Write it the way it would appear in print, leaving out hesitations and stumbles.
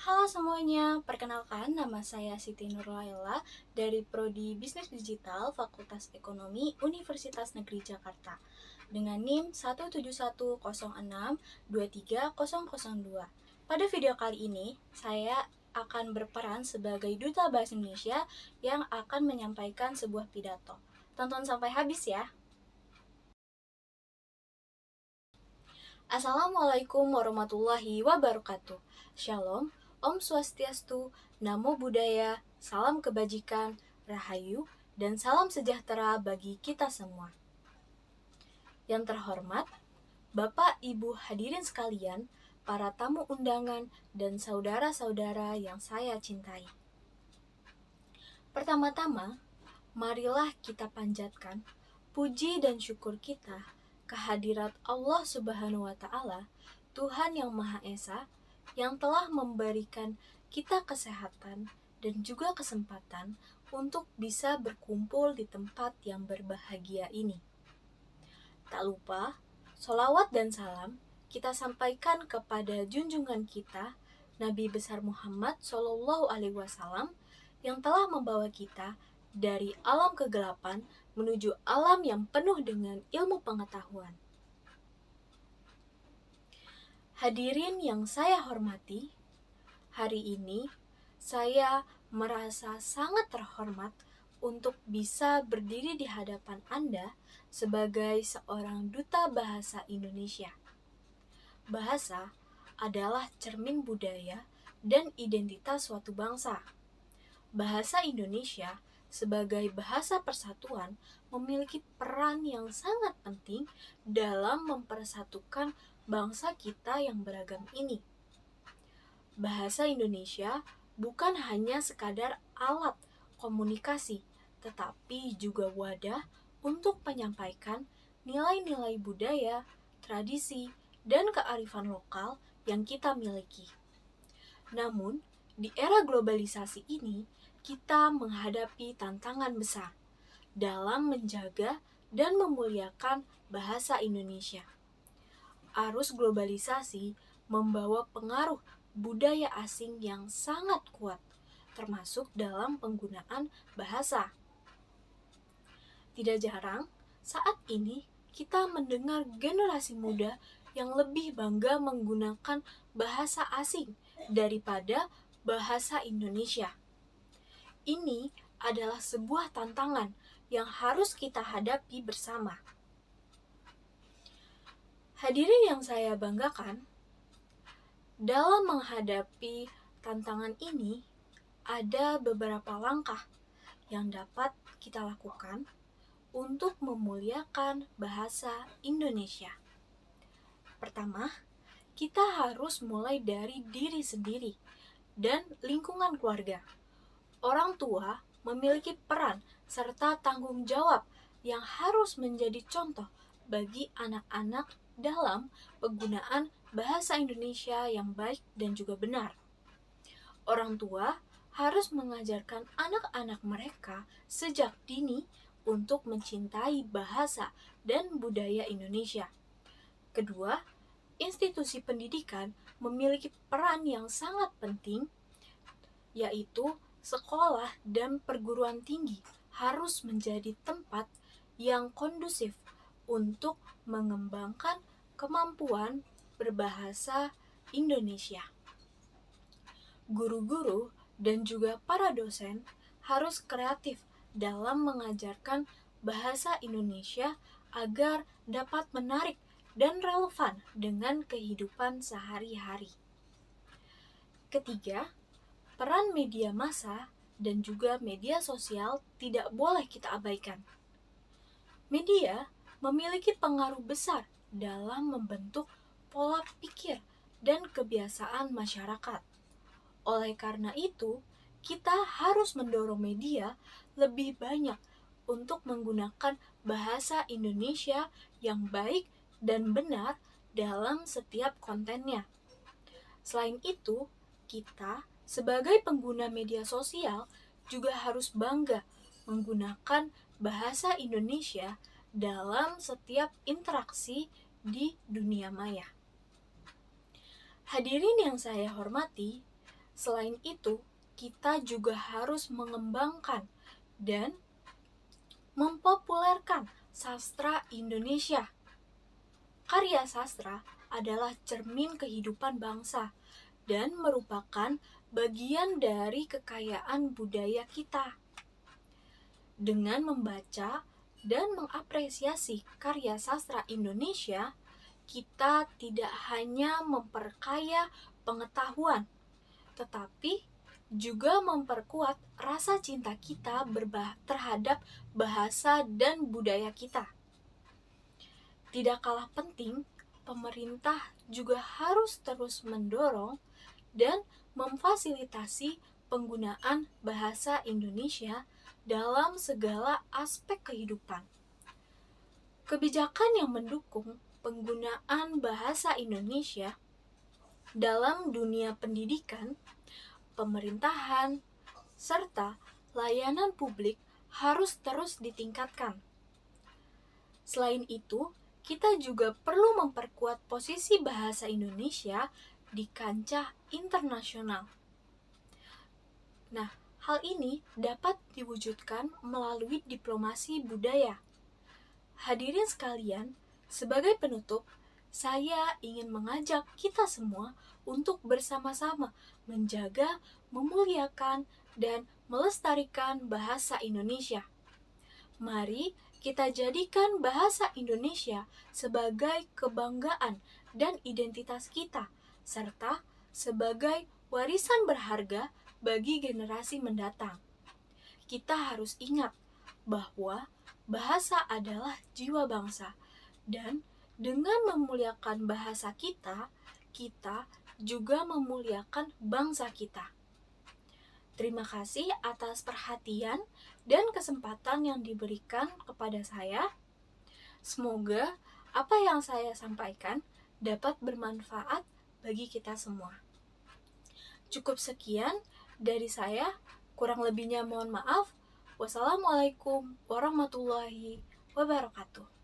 Halo semuanya, perkenalkan nama saya Siti Nurlaila dari Prodi Bisnis Digital Fakultas Ekonomi Universitas Negeri Jakarta dengan NIM 17106230002. Pada video kali ini, saya akan berperan sebagai Duta Bahasa Indonesia yang akan menyampaikan sebuah pidato. Tonton sampai habis ya. Assalamualaikum warahmatullahi wabarakatuh. Shalom, Om Swastiastu, Namo Buddhaya, salam kebajikan, rahayu, dan salam sejahtera bagi kita semua. Yang terhormat, Bapak Ibu hadirin sekalian, para tamu undangan, dan saudara-saudara yang saya cintai. Pertama-tama, marilah kita panjatkan puji dan syukur kita kehadirat Allah Subhanahu wa Ta'ala, Tuhan yang Maha Esa, yang telah memberikan kita kesehatan dan juga kesempatan untuk bisa berkumpul di tempat yang berbahagia ini. Tak lupa, sholawat dan salam kita sampaikan kepada junjungan kita, Nabi besar Muhammad SAW, yang telah membawa kita dari alam kegelapan menuju alam yang penuh dengan ilmu pengetahuan. Hadirin yang saya hormati, hari ini saya merasa sangat terhormat untuk bisa berdiri di hadapan Anda sebagai seorang duta bahasa Indonesia. Bahasa adalah cermin budaya dan identitas suatu bangsa. Bahasa Indonesia sebagai bahasa persatuan memiliki peran yang sangat penting dalam mempersatukan bangsa kita yang beragam ini. Bahasa Indonesia bukan hanya sekadar alat komunikasi, tetapi juga wadah untuk menyampaikan nilai-nilai budaya, tradisi, dan kearifan lokal yang kita miliki. Namun, di era globalisasi ini, kita menghadapi tantangan besar dalam menjaga dan memuliakan bahasa Indonesia. Arus globalisasi membawa pengaruh budaya asing yang sangat kuat, termasuk dalam penggunaan bahasa. Tidak jarang, saat ini kita mendengar generasi muda yang lebih bangga menggunakan bahasa asing daripada bahasa Indonesia. Ini adalah sebuah tantangan yang harus kita hadapi bersama. Hadirin yang saya banggakan, dalam menghadapi tantangan ini, ada beberapa langkah yang dapat kita lakukan untuk memuliakan bahasa Indonesia. Pertama, kita harus mulai dari diri sendiri dan lingkungan keluarga. Orang tua memiliki peran serta tanggung jawab yang harus menjadi contoh bagi anak-anak dalam penggunaan bahasa Indonesia yang baik dan juga benar. Orang tua harus mengajarkan anak-anak mereka sejak dini untuk mencintai bahasa dan budaya Indonesia. Kedua, institusi pendidikan memiliki peran yang sangat penting, yaitu sekolah dan perguruan tinggi harus menjadi tempat yang kondusif untuk mengembangkan kemampuan berbahasa Indonesia. Guru-guru dan juga para dosen harus kreatif dalam mengajarkan bahasa Indonesia agar dapat menarik dan relevan dengan kehidupan sehari-hari. Ketiga, peran media massa dan juga media sosial tidak boleh kita abaikan. Media memiliki pengaruh besar dalam membentuk pola pikir dan kebiasaan masyarakat. Oleh karena itu, kita harus mendorong media lebih banyak untuk menggunakan bahasa Indonesia yang baik dan benar dalam setiap kontennya. Selain itu, kita sebagai pengguna media sosial juga harus bangga menggunakan bahasa Indonesia dalam setiap interaksi di dunia maya. Hadirin yang saya hormati, Selain itu, kita juga harus mengembangkan dan mempopulerkan sastra Indonesia. Karya sastra adalah cermin kehidupan bangsa dan merupakan bagian dari kekayaan budaya kita. Dengan membaca dan mengapresiasi karya sastra Indonesia, kita tidak hanya memperkaya pengetahuan, tetapi juga memperkuat rasa cinta kita terhadap bahasa dan budaya kita. Tidak kalah penting, pemerintah juga harus terus mendorong dan memfasilitasi penggunaan bahasa Indonesia dalam segala aspek kehidupan. Kebijakan yang mendukung penggunaan bahasa Indonesia dalam dunia pendidikan, pemerintahan, serta layanan publik harus terus ditingkatkan. Selain itu, kita juga perlu memperkuat posisi bahasa Indonesia di kancah internasional. Nah, hal ini dapat diwujudkan melalui diplomasi budaya. Hadirin sekalian, sebagai penutup, saya ingin mengajak kita semua untuk bersama-sama menjaga, memuliakan, dan melestarikan bahasa Indonesia. Mari kita jadikan bahasa Indonesia sebagai kebanggaan dan identitas kita, serta sebagai warisan berharga bagi generasi mendatang. Kita harus ingat bahwa bahasa adalah jiwa bangsa, dan dengan memuliakan bahasa kita, kita juga memuliakan bangsa kita. Terima kasih atas perhatian dan kesempatan yang diberikan kepada saya. Semoga apa yang saya sampaikan dapat bermanfaat bagi kita semua. Cukup sekian dari saya, kurang lebihnya mohon maaf. Wassalamualaikum warahmatullahi wabarakatuh.